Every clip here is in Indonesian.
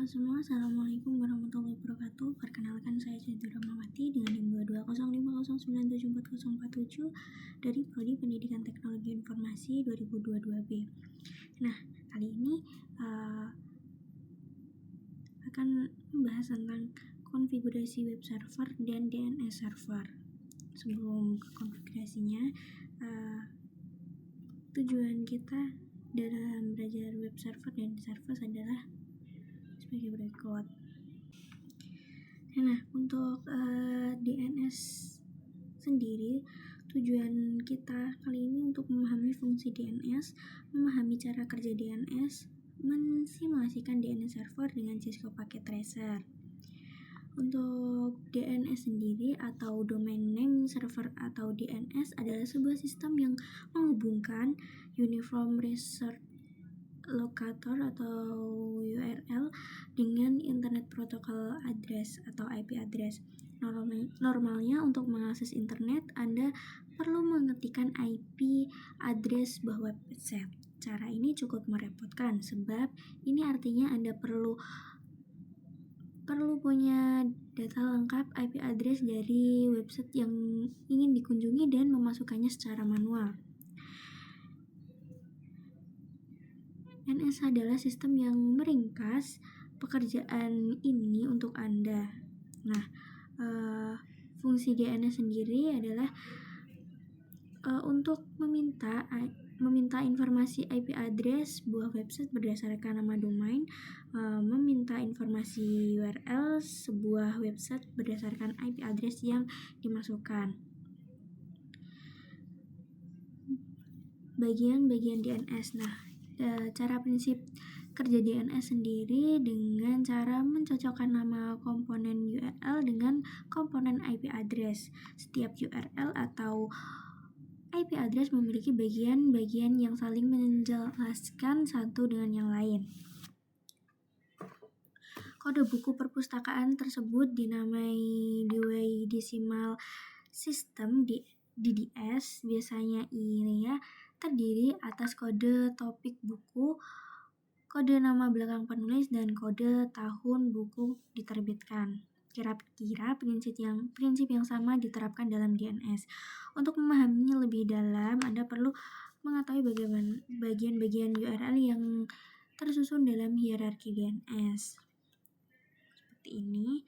semua, Assalamualaikum warahmatullahi wabarakatuh. Perkenalkan, saya Zaidul Rahmawati dengan NIM 2205097447 dari Prodi Pendidikan Teknologi Informasi 2022B. Nah, kali ini akan membahas tentang konfigurasi web server dan DNS server. Sebelum ke konfigurasinya, tujuan kita dalam belajar web server dan server adalah sebagai berikut. Nah, untuk DNS sendiri, tujuan kita kali ini untuk memahami fungsi DNS, memahami cara kerja DNS, mensimulasikan DNS server dengan Cisco Packet Tracer. Untuk DNS sendiri atau Domain Name Server atau DNS adalah sebuah sistem yang menghubungkan Uniform Resource Locator atau URL dengan Internet Protocol Address atau IP address. Normalnya untuk mengakses internet, Anda perlu mengetikkan IP address sebuah website. Cara ini cukup merepotkan sebab ini artinya Anda perlu punya data lengkap IP address dari website yang ingin dikunjungi dan memasukkannya secara manual. DNS adalah sistem yang meringkas pekerjaan ini untuk Anda. Nah, fungsi DNS sendiri adalah untuk meminta informasi IP address sebuah website berdasarkan nama domain, meminta informasi URL sebuah website berdasarkan IP address yang dimasukkan. Bagian-bagian DNS. Nah, cara prinsip kerja DNS sendiri dengan cara mencocokkan nama komponen URL dengan komponen IP address. Setiap URL atau IP address memiliki bagian-bagian yang saling menjelaskan satu dengan yang lain. Kode buku perpustakaan tersebut dinamai Dewey Decimal System DDS. Biasanya ini terdiri atas kode topik buku, kode nama belakang penulis, dan kode tahun buku diterbitkan. Kira-kira prinsip yang sama diterapkan dalam DNS. Untuk memahaminya lebih dalam, Anda perlu mengetahui bagaimana bagian-bagian URL yang tersusun dalam hierarki DNS. Seperti ini,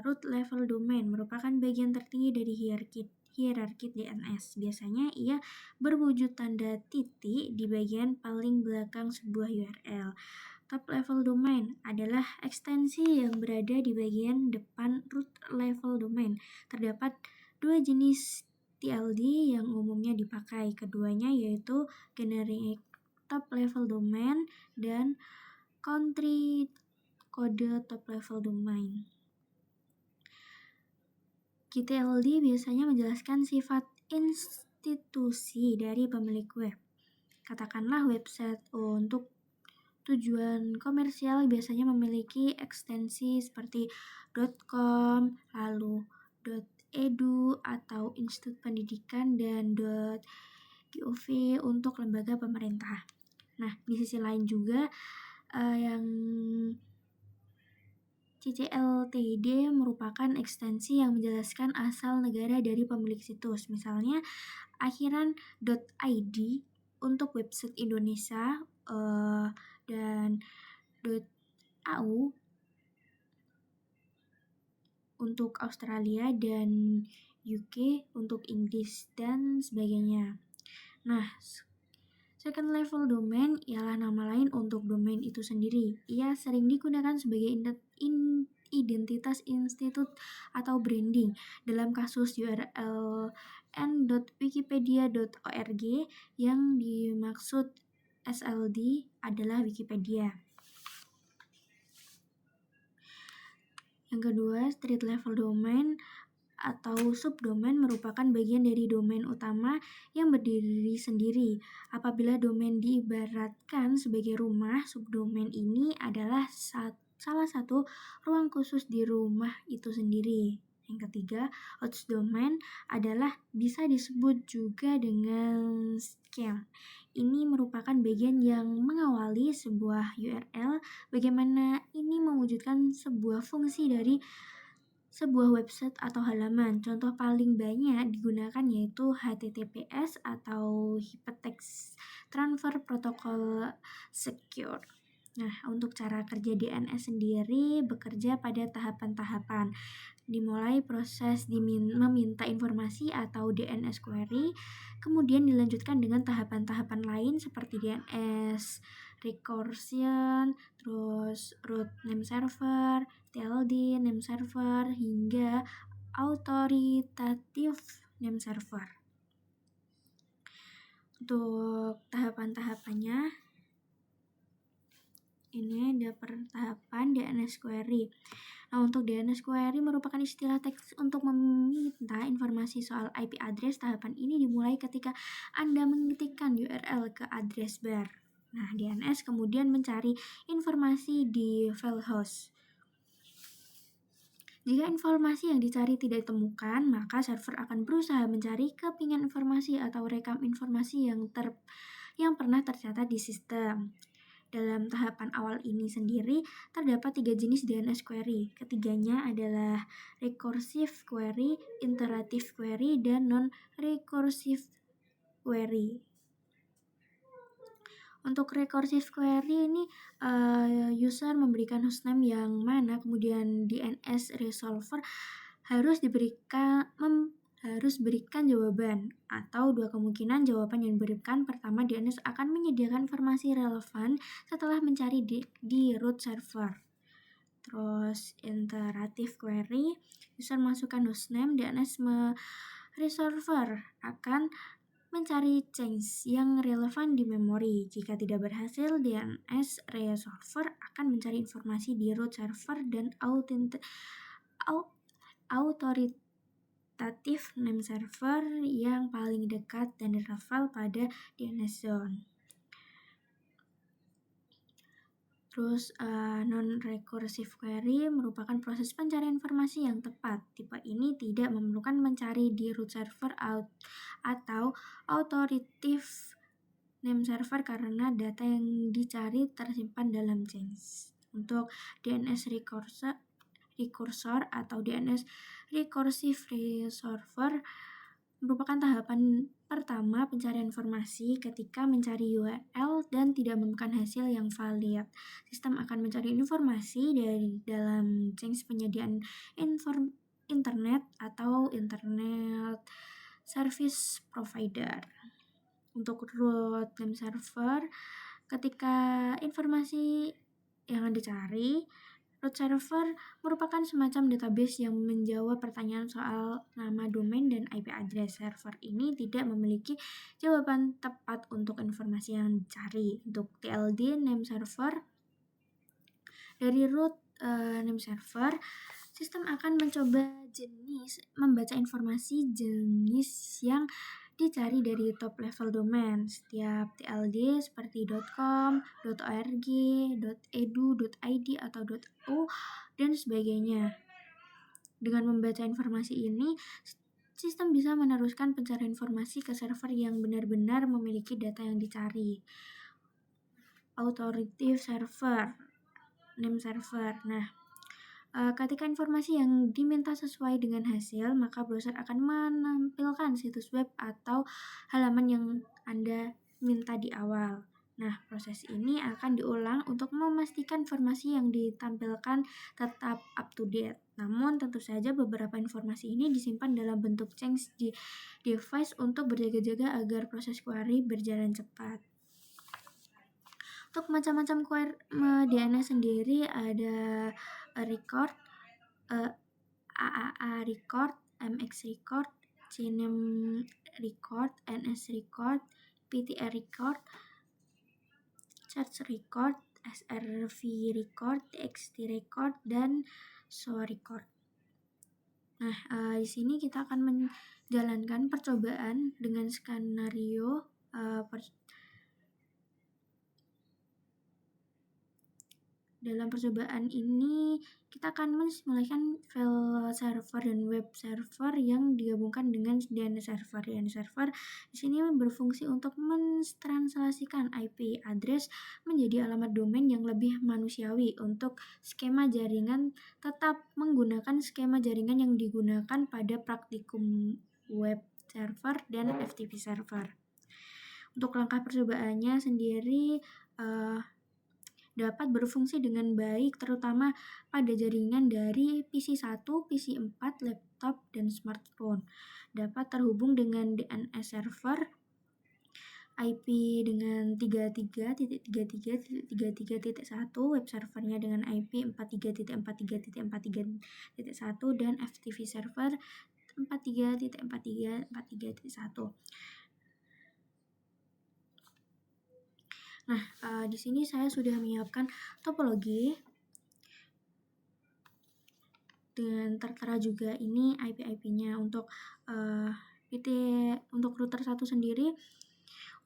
root level domain merupakan bagian tertinggi dari hierarki DNS. Biasanya ia berwujud tanda titik di bagian paling belakang sebuah URL. Top level domain adalah ekstensi yang berada di bagian depan root level domain. Terdapat dua jenis TLD yang umumnya dipakai. Keduanya yaitu generic top level domain dan country code top level domain. GTLD biasanya menjelaskan sifat institusi dari pemilik web. Katakanlah website untuk tujuan komersial biasanya memiliki ekstensi seperti .com, lalu .edu atau institut pendidikan, dan .gov untuk lembaga pemerintah. Nah, di sisi lain juga yang CCLTD merupakan ekstensi yang menjelaskan asal negara dari pemilik situs. Misalnya, akhiran .id untuk website Indonesia dan .au untuk Australia dan UK untuk Inggris dan sebagainya. Nah, second level domain ialah nama lain untuk domain itu sendiri. Ia sering digunakan sebagai identitas institut atau branding. Dalam kasus URL n.wikipedia.org, yang dimaksud SLD adalah Wikipedia. Yang kedua, street level domain atau subdomain merupakan bagian dari domain utama yang berdiri sendiri. Apabila domain diibaratkan sebagai rumah, subdomain ini adalah salah satu ruang khusus di rumah itu sendiri. Yang ketiga, host domain adalah bisa disebut juga dengan scam. Ini merupakan bagian yang mengawali sebuah URL, bagaimana ini mewujudkan sebuah fungsi dari sebuah website atau halaman. Contoh paling banyak digunakan yaitu HTTPS atau Hypertext Transfer Protocol Secure. Nah, untuk cara kerja DNS sendiri bekerja pada tahapan-tahapan. Dimulai proses meminta informasi atau DNS query, kemudian dilanjutkan dengan tahapan-tahapan lain seperti DNS recursion, terus root name server, TLD name server, hingga authoritative name server. Untuk tahapan-tahapannya, ini ada tahapan DNS query. Nah, untuk DNS query merupakan istilah teks untuk meminta informasi soal IP address. Tahapan ini dimulai ketika Anda mengetikkan URL ke address bar. Nah, DNS kemudian mencari informasi di file host. Jika informasi yang dicari tidak ditemukan, maka server akan berusaha mencari kepingan informasi atau rekam informasi yang pernah tercatat di sistem. Dalam tahapan awal ini sendiri, terdapat 3 jenis DNS query. Ketiganya adalah recursive query, iterative query, dan non-recursive query. Untuk recursive query ini, user memberikan hostname yang mana, kemudian DNS resolver harus berikan jawaban atau dua kemungkinan jawaban yang diberikan. Pertama, DNS akan menyediakan informasi relevan setelah mencari di root server. Terus iterative query, user masukkan hostname, DNS resolver akan mencari change yang relevan di memori. Jika tidak berhasil, DNS resolver akan mencari informasi di root server dan authoritative name server yang paling dekat dan relevan pada DNS zone. Terus non-recursive query merupakan proses pencarian informasi yang tepat. Tipe ini tidak memerlukan mencari di root server atau authoritative name server karena data yang dicari tersimpan dalam change. Untuk DNS recursor atau DNS recursive resolver merupakan tahapan pertama pencarian informasi. Ketika mencari URL dan tidak menemukan hasil yang valid, sistem akan mencari informasi dari dalam change penyediaan internet atau internet service provider. Untuk root name server, ketika informasi yang dicari, root server merupakan semacam database yang menjawab pertanyaan soal nama domain dan IP address. Server ini tidak memiliki jawaban tepat untuk informasi yang dicari. Untuk TLD name server, dari root name server, sistem akan membaca informasi jenis yang dicari dari top level domain. Setiap TLD seperti .com, .org, .edu, .id, atau .o, dan sebagainya. Dengan membaca informasi ini, sistem bisa meneruskan pencarian informasi ke server yang benar-benar memiliki data yang dicari. Authoritative server, name server. Nah, ketika informasi yang diminta sesuai dengan hasil, maka browser akan menampilkan situs web atau halaman yang Anda minta di awal. Nah, proses ini akan diulang untuk memastikan informasi yang ditampilkan tetap up to date. Namun, tentu saja beberapa informasi ini disimpan dalam bentuk change di device untuk berjaga-jaga agar proses query berjalan cepat. Untuk macam-macam query DNS sendiri ada record, AAA record, MX record, CNAME record, NS record, PTR record, search record, SRV record, TXT record, dan show record. Nah, di sini kita akan menjalankan percobaan dengan skenario Dalam percobaan ini, kita akan mensimulasikan file server dan web server yang digabungkan dengan DNS server. DNS server di sini berfungsi untuk mentranslasikan IP address menjadi alamat domain yang lebih manusiawi. Untuk skema jaringan tetap menggunakan skema jaringan yang digunakan pada praktikum web server dan FTP server. Untuk langkah percobaannya sendiri dapat berfungsi dengan baik terutama pada jaringan dari PC1, PC4, laptop, dan smartphone. Dapat terhubung dengan DNS server IP dengan 33.33.33.1, web servernya dengan IP 43.43.43.1 dan FTP server 43.43.43.1. Nah, di sini saya sudah menyiapkan topologi dengan tertera juga ini IP-IP-nya untuk untuk router 1 sendiri.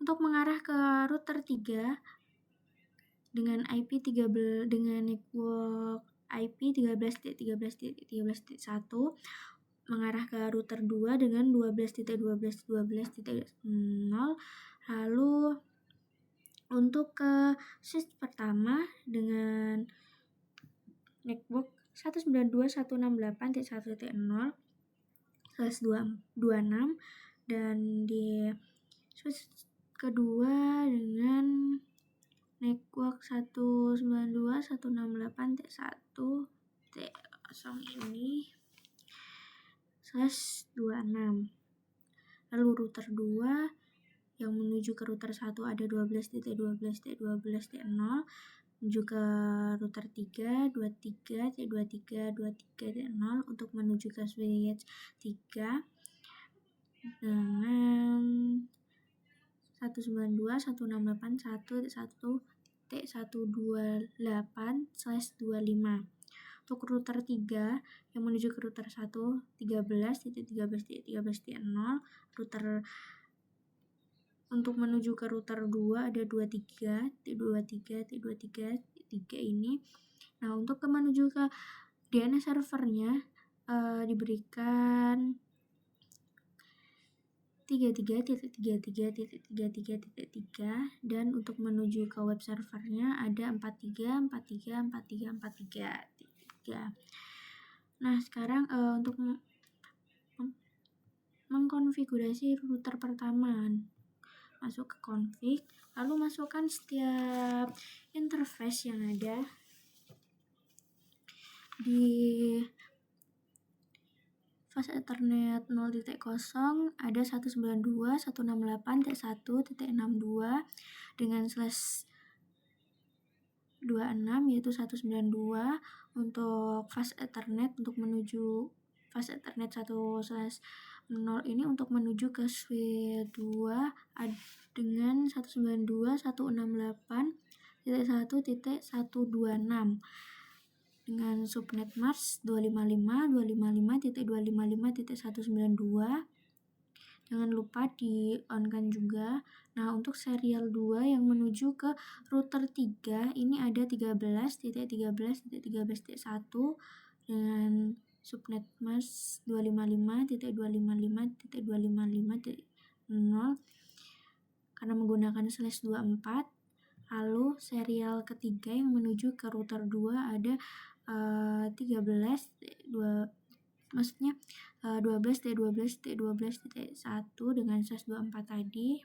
Untuk mengarah ke router 3 dengan IP 13 dengan network IP 13.13.13.1 mengarah ke router 2 dengan 12.12.12.0. Lalu untuk ke switch pertama dengan network 192.168.1.0/26 dan di switch kedua dengan network 192.168.1.0 ini /26. Lalu router 2 yang menuju ke router 1 ada 12.12.12.12.0, menuju ke router 3 23.23.23.0 untuk menuju ke switch 3 dengan 192.168.1.128/25. Untuk router 3 yang menuju ke router 1 13.13.13.0, router untuk menuju ke router 2 ada 23.23.23.3 ini. Nah, untuk menuju ke DNS servernya diberikan 33.33.33.3 dan untuk menuju ke web servernya ada 43.43.43.43.3. Nah, sekarang untuk mengkonfigurasi router pertama, masuk ke config, lalu masukkan setiap interface yang ada di fast Ethernet 0.0 ada 192.168.1.62 dengan /26 yaitu 192. Untuk fast Ethernet untuk menuju fast Ethernet 1/0 ini untuk menuju ke switch 2 dengan 192.168.1.126 dengan subnet mask 255.255.255.192. Jangan lupa di on kan juga. Nah, untuk serial 2 yang menuju ke router 3 ini ada 13.13.13.1 dengan subnet mask 255.255.255.0 karena menggunakan /24. Lalu serial ketiga yang menuju ke router 2 ada 12.12.12.1 dengan /24 tadi.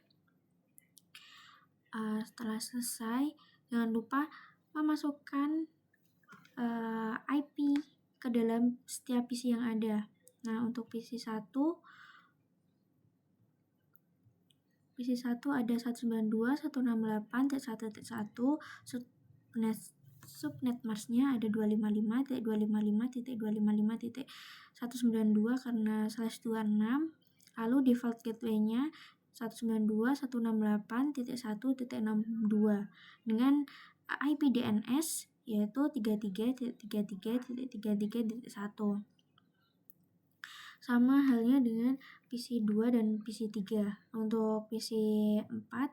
Setelah selesai, jangan lupa memasukkan IP ke dalam setiap PC yang ada. Nah, untuk PC1 ada 192.168.1.1, subnet masknya ada 255.255.255.192 karena /26. Lalu default gateway-nya 192.168.1.62 dengan IP DNS yaitu 33.33.33.1. Sama halnya dengan PC2 dan PC3. Untuk PC4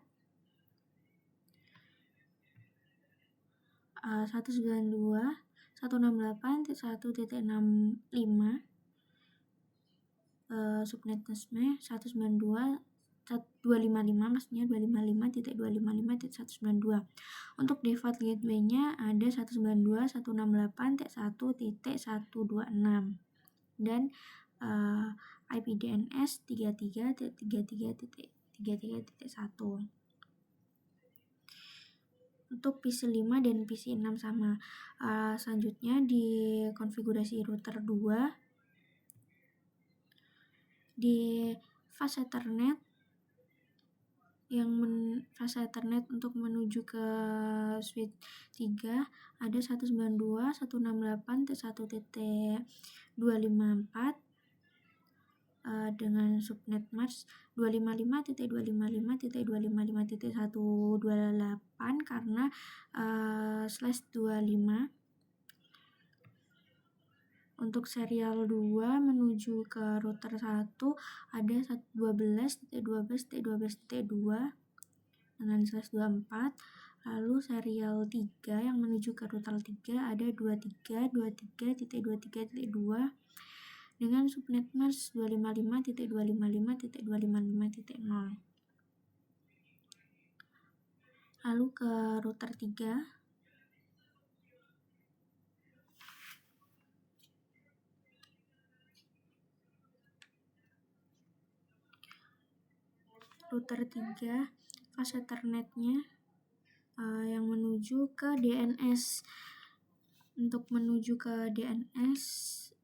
192.168.1.65 subnet masknya 192.255 maksudnya 255.255.192. Untuk default gateway-nya ada 192.168.1.126 dan IP DNS 33.33.33.1. Untuk PC 5 dan PC 6 sama. Selanjutnya di konfigurasi router 2 di fast Ethernet fast Ethernet untuk menuju ke switch 3 ada 192.168.1.254 dengan subnet mask 255.255.255.128 karena /25. Untuk serial 2 menuju ke router 1 ada 12.12.12.2 dengan /24. Lalu serial 3 yang menuju ke router 3 ada 23.23.23.2 dengan subnet mask 255.255.255.0. Lalu ke router 3 fast Ethernet-nya yang menuju ke DNS. Untuk menuju ke DNS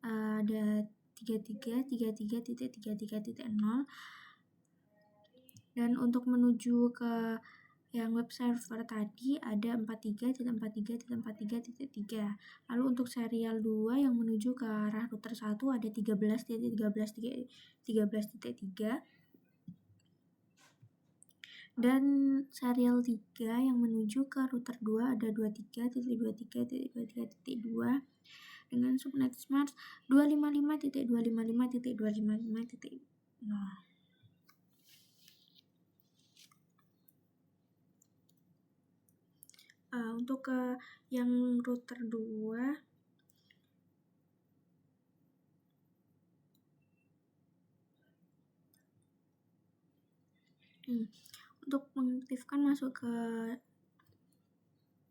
ada 33.33.33.0 dan untuk menuju ke yang web server tadi ada 43.43.43.3. Lalu untuk serial 2 yang menuju ke arah router 1 ada 13.13.13.3 dan serial 3 yang menuju ke router 2 ada 23.23.23.2 dengan subnet mask 255.255.255.0. Untuk ke yang router 2 untuk mengaktifkan masuk ke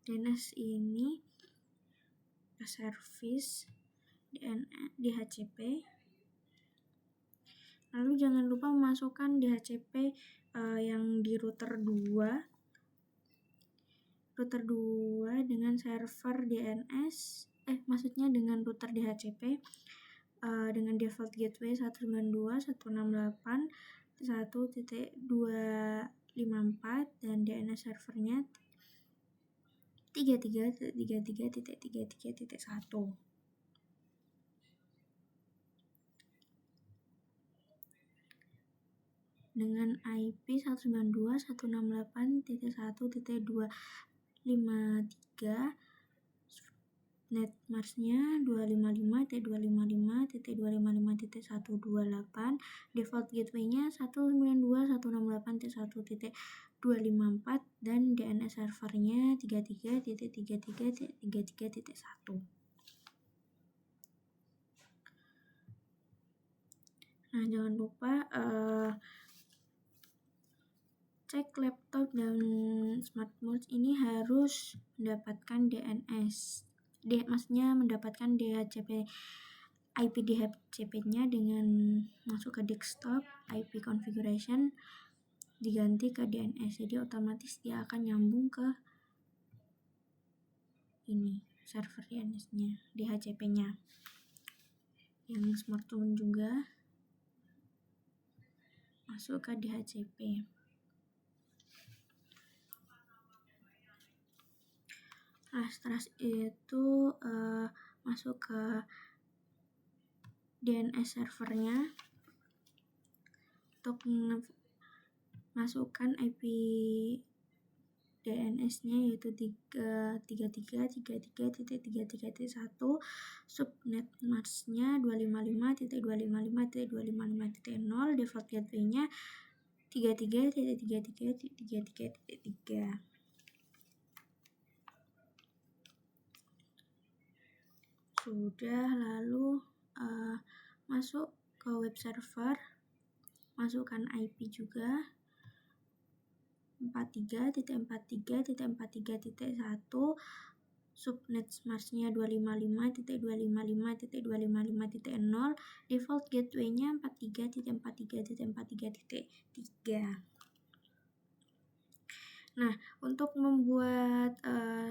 DNS ini ke service DHCP. Lalu jangan lupa memasukkan DHCP yang di router 2 dengan server DNS maksudnya dengan router DHCP dengan default gateway 192.168.1.254 dan DNS servernya 33.33.33.1. dengan IP 192.168.1.253 net masknya 255.255.255.128 default gateway-nya 192.168.1.254 dan DNS servernya 33.33.33.1. Nah, jangan lupa cek laptop dan smartphone ini harus mendapatkan DNS. Maksudnya mendapatkan DHCP IP DHCP-nya dengan masuk ke desktop, IP configuration diganti ke DNS. Jadi otomatis dia akan nyambung ke ini server DNS-nya, DHCP-nya. Yang smartphone juga masuk ke DHCP. Nah, setelah itu masuk ke DNS servernya untuk masukkan IP DNS-nya yaitu 33.33.33.1, subnet masknya 255.255.255.0, default gateway-nya 33.33.33.3. Sudah, lalu masuk ke web server, masukkan IP juga 43.43.43.1, subnet smash-nya 255.255.255.0, default gateway-nya 43.43.43.3. Nah, untuk membuat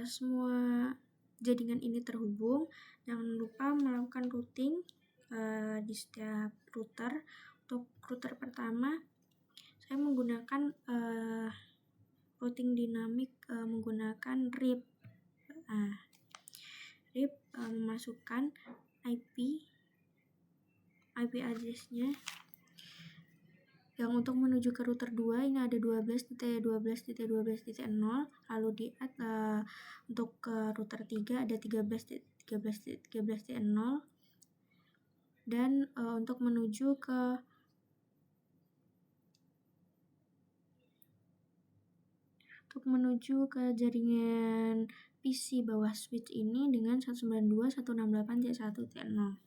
semua jaringan ini terhubung, jangan lupa melakukan routing di setiap router. Untuk router pertama, saya menggunakan routing dinamik menggunakan RIP. RIP memasukkan IP address-nya. Yang untuk menuju ke router 2 ini ada 12.12.12.0, lalu di add untuk ke router 3 ada 13.13.13.0, dan untuk menuju ke jaringan PC bawah switch ini dengan 192.168.1.0.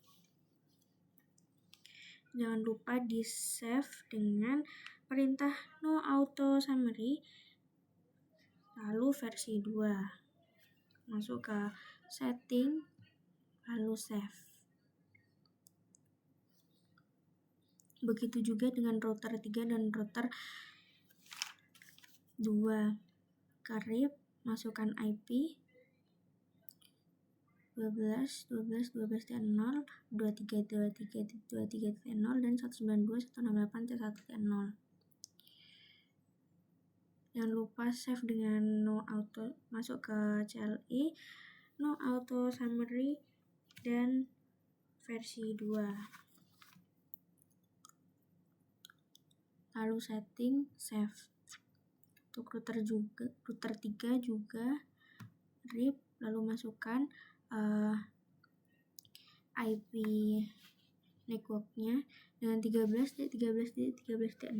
Jangan lupa di save dengan perintah no auto summary, lalu versi 2. Masuk ke setting, lalu save. Begitu juga dengan router 3 dan router 2. Ke RIP, masukkan IP 12.12.12.0, 23.23.23.0, dan 192.168.1.0. Jangan lupa save dengan no auto, masuk ke CLI, no auto summary, dan versi 2. Lalu setting, save. Untuk router 3 juga RIP, lalu masukkan IP networknya dengan 13.13.13.0,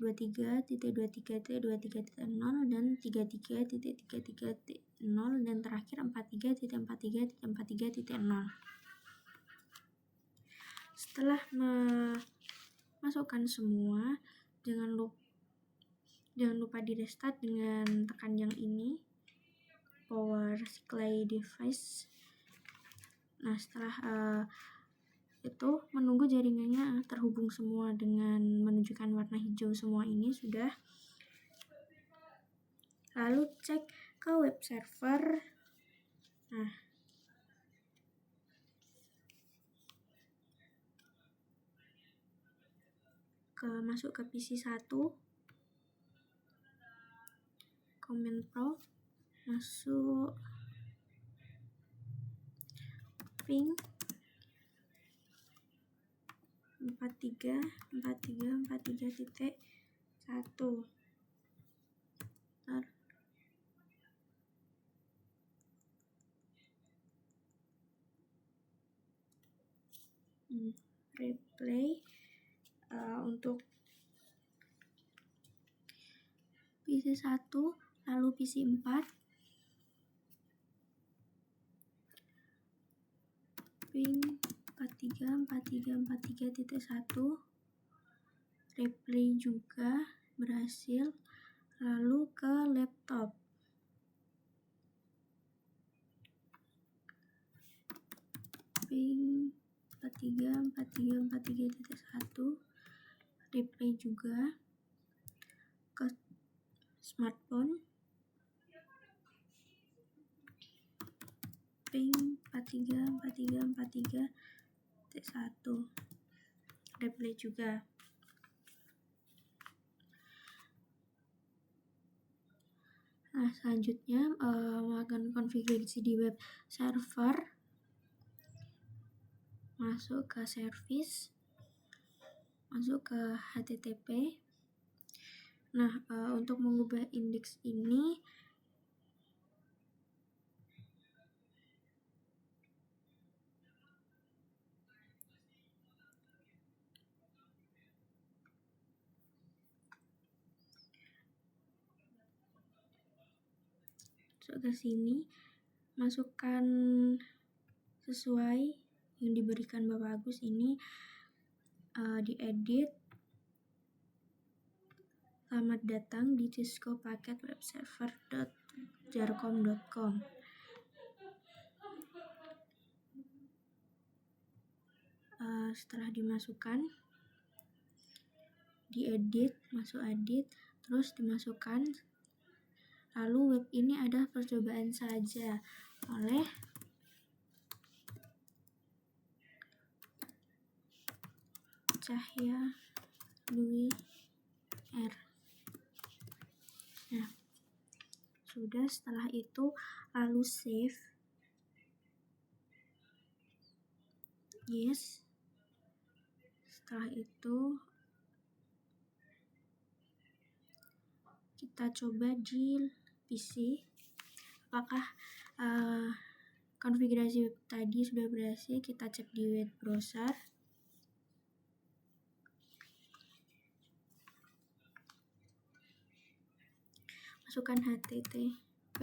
23.23.23.0, dan 33.33.0, dan terakhir 43.43.43.0. Setelah memasukkan semua, jangan lupa di restart dengan tekan yang ini, power supply device. Nah, setelah itu menunggu jaringannya terhubung semua dengan menunjukkan warna hijau semua ini sudah. Lalu cek ke web server. Nah, masuk ke PC 1, Command Pro, masuk ping 43.43.43.1. Replay untuk PC 1, lalu PC 4, ping 43.43.43.1, replay juga berhasil. Lalu ke laptop, ping 43.43.43.1, replay juga. Ke smartphone, ping 43.43.43.1, replay juga. Nah, selanjutnya melakukan konfigurasi di web server. Masuk ke service, masuk ke HTTP. Nah, untuk mengubah indeks ini, masuk ke sini, masukkan sesuai yang diberikan Bapak Agus ini, diedit. Selamat datang di Cisco Packet Web Server.jarcom.com. Setelah dimasukkan, diedit, masuk edit, terus dimasukkan. Lalu web ini ada percobaan saja oleh Cahya Dwi R. Nah, sudah. Setelah itu lalu save. Yes. Setelah itu kita coba di PC apakah konfigurasi web tadi sudah berhasil. Kita cek di web browser. Masukkan http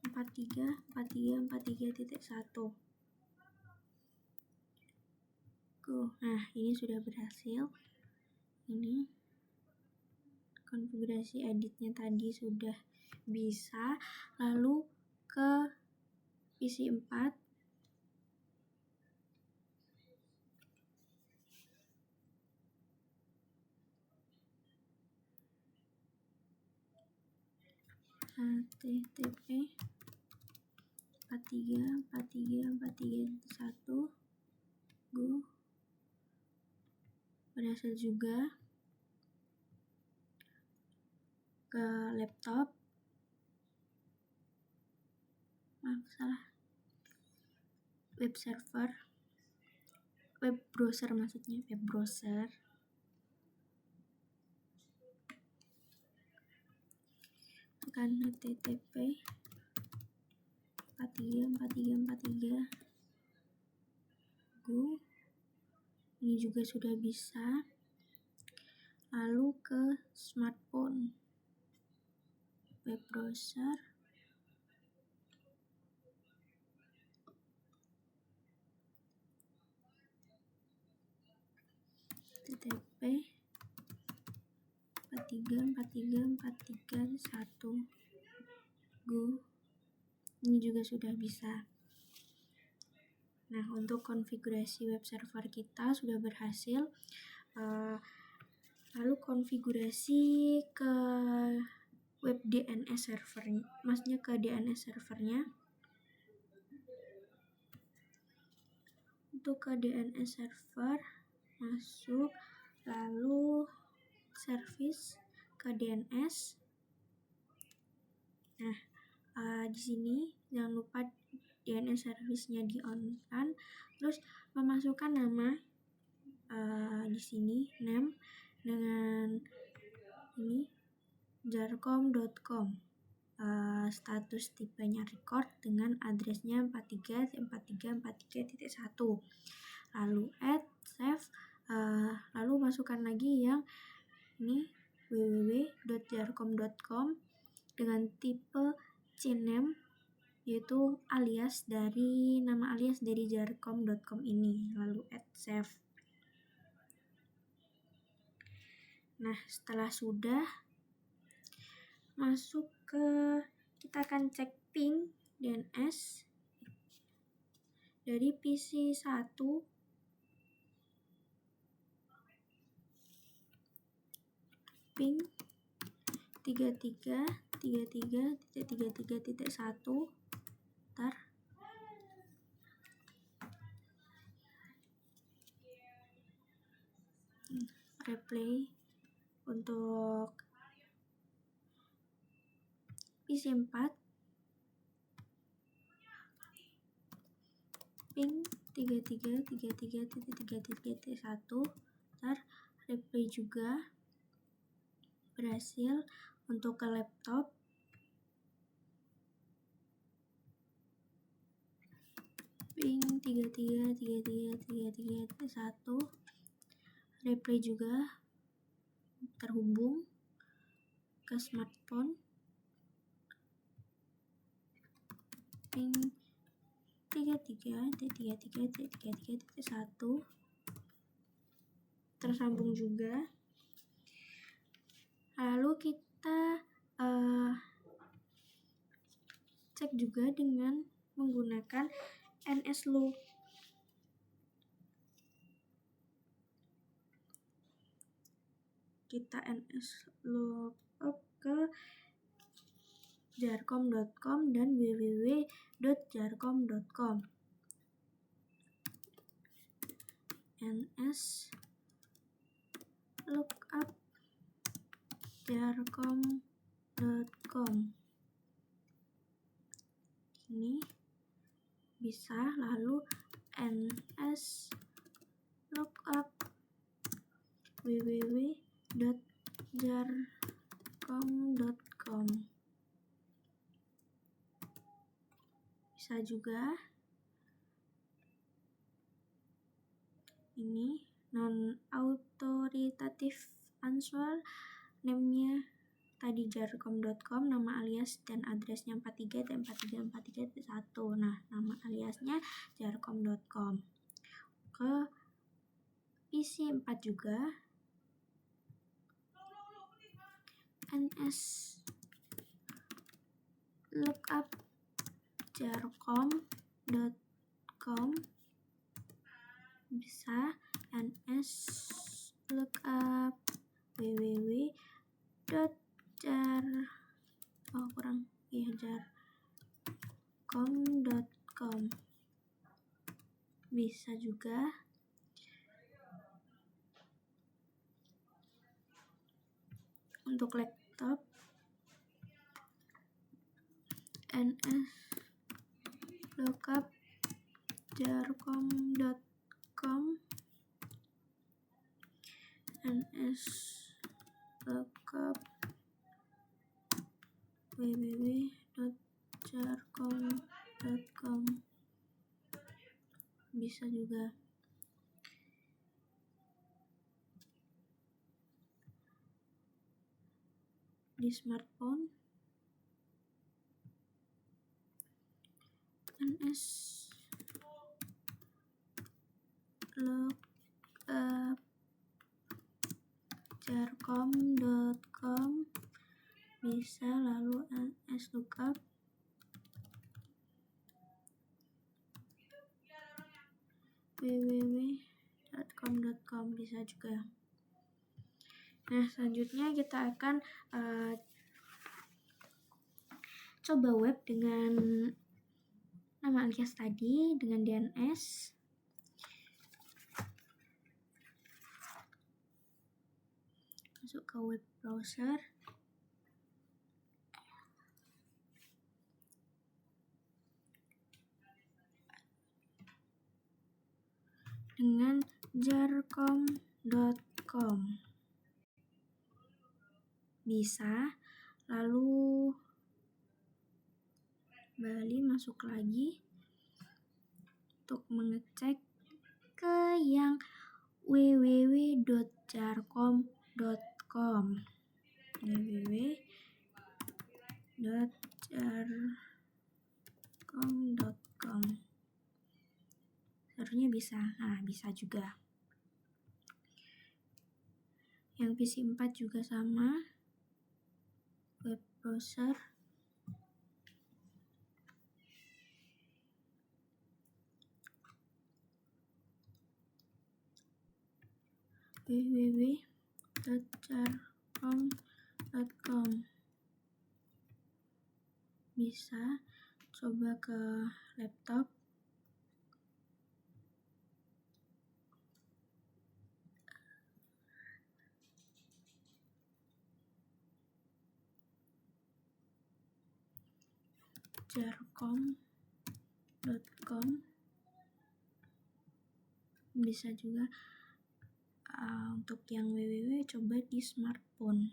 434343.1. Nah, ini sudah berhasil. Ini konfigurasi editnya tadi sudah bisa. Lalu ke PC 4. http 434343.1. Berhasil juga. Ke laptop. Web server. Web browser maksudnya, web browser. Tekan http 434343. Ini juga sudah bisa. Lalu ke smartphone. Web browser. http 434343.1. Ini juga sudah bisa. Nah, untuk konfigurasi web server kita sudah berhasil. Lalu konfigurasi ke web DNS server, maksudnya ke DNS servernya. Untuk ke DNS server, masuk, lalu service ke DNS. Nah, di sini jangan lupa DNS service-nya di-on-kan, terus memasukkan nama di sini name dengan ini jarcom.com. Status tipenya record dengan addressnya 434343.1. Lalu add, save, lalu masukkan lagi yang ini www.jarcom.com dengan tipe cname, yaitu alias dari nama alias dari jarcom.com ini. Lalu add, save. Nah, setelah sudah masuk ke, kita akan cek ping DNS dari PC 1. Ping 3333.1. Replay untuk PC 4. Ping 3333.1. Replay juga berhasil. Untuk ke laptop, ping 333333.1. Replay juga terhubung. Ke smartphone, ping T33T33T33T1 tersambung juga. Lalu kita cek juga dengan menggunakan NSLOOK. Kita NSLOOKUP ke jarcom.com dan www.jarcom.com. NSLOOKUP jarcom.com. Ini bisa, lalu NSLOOKUP www.jarcom.com. Bisa juga. Ini non-authoritative answer, name-nya tadi jarcom.com, nama alias dan addressnya 43T4343T1. Nah, nama aliasnya jarcom.com. Ke PC4 juga, NSLOOKUP jarcom.com. Bisa NSLOOKUP jarcom.com. Bisa juga. Untuk laptop, NSLOOKUP jarcom.com, NSLOOKUP www.jarcom.com. Bisa juga. Di smartphone, NSLOOKUP jarcom.com. Bisa, lalu NSLOOKUP www.jarcom.com. bisa juga. Nah, selanjutnya kita akan coba web dengan nama alias tadi dengan DNS. Masuk ke web browser. Dengan jarcom.com. Bisa, lalu masuk lagi untuk mengecek ke yang www.jarcom.com. www.jarcom.com. Seharusnya bisa. Nah, bisa juga. Yang PC4 juga sama. Web browser. www.jarcom.com. Bisa. Coba ke laptop. jarcom.com. Bisa juga. Untuk yang www coba di smartphone.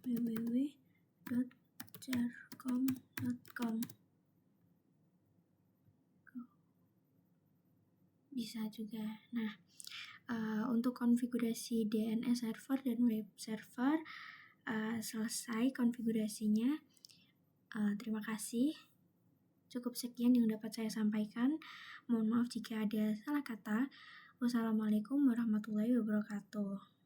www.jarcom.com. bisa juga. Nah, untuk konfigurasi DNS server dan web server selesai konfigurasinya. Terima kasih. Cukup sekian yang dapat saya sampaikan. Mohon maaf jika ada salah kata. Wassalamualaikum warahmatullahi wabarakatuh.